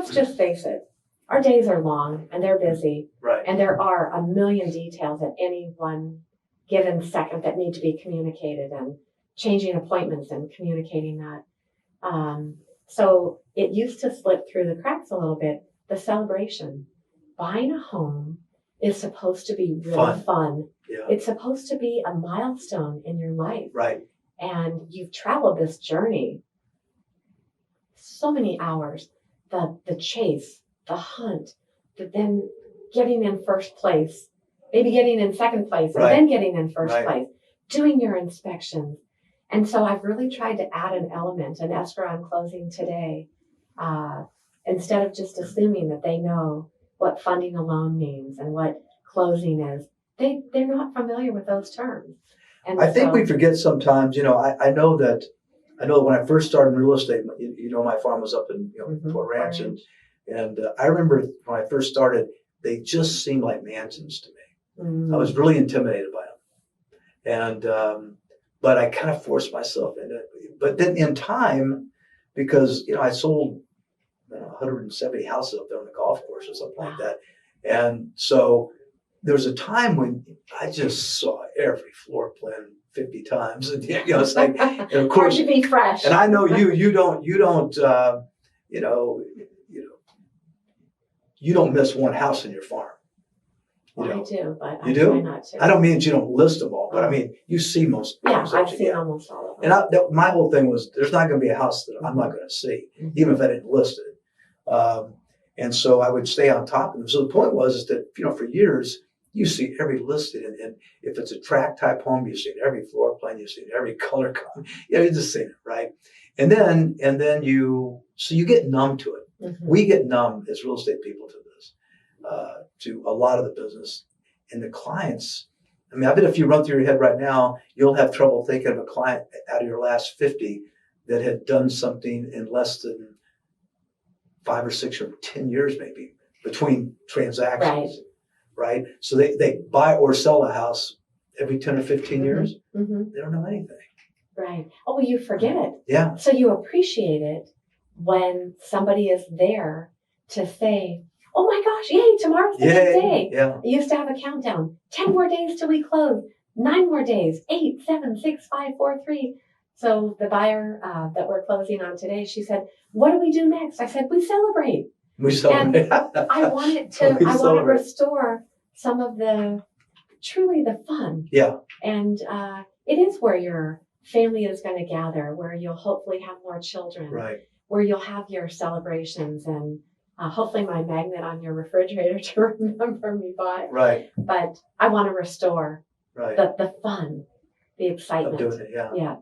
let's just face it. Our days are long and they're busy. Right. And there are a million details at any one given second that need to be communicated, and changing appointments and communicating that. So it used to slip through the cracks a little bit. The celebration. Buying a home is supposed to be really fun. Yeah. It's supposed to be a milestone in your life. Right. And you've traveled this journey so many hours. The chase, the hunt, then getting in first place, maybe getting in second place, and then getting in first place, doing your inspections. And so I've really tried to add an element, an escrow on closing today, instead of just assuming that they know what funding a loan means and what closing is. They're not familiar with those terms. And I think we forget sometimes, I know when I first started in real estate, my farm was up in Fort Ranch, and I remember when I first started, they just seemed like mansions to me. Mm-hmm. I was really intimidated by them, and but I kind of forced myself into it. But then in time, because I sold 170 houses up there on the golf course or something like that, and so there was a time when I just saw every floor plan 50 times, and it's like, and of course, hard to be fresh. And I know you don't miss one house in your farm. I do, but you I do? try not to. I don't mean that you don't list them all, but I mean you see most. Yeah, I've seen almost all of them. And my whole thing was, there's not going to be a house that I'm not going to see, even if I didn't list it. And so I would stay on top of them. So the point was that for years you see every listing, and if it's a tract type home, you've seen every floor plan, you've seen every color, you've just seen it, right? And then you get numb to it. Mm-hmm. We get numb as real estate people to this, to a lot of the business, and the clients. I mean, I bet if you run through your head right now, you'll have trouble thinking of a client out of your last 50 that had done something in less than 5 or 6 or 10 years, maybe, between transactions. Right? So they buy or sell a house every 10 or 15 years. Mm-hmm. They don't know anything. Right. Oh, well, you forget it. Yeah. So you appreciate it when somebody is there to say, oh my gosh, yay, tomorrow's the big day. Yeah. I used to have a countdown. 10 more days till we close. 9 more days. 8, 7, 6, 5, 4, 3. So the buyer that we're closing on today, she said, what do we do next? I said, we celebrate. We celebrate. And I want to restore some of truly the fun. Yeah. And it is where your family is going to gather, where you'll hopefully have more children. Right. Where you'll have your celebrations, and hopefully my magnet on your refrigerator to remember me by. Right. But I want to restore the fun, the excitement. Of doing it, yeah.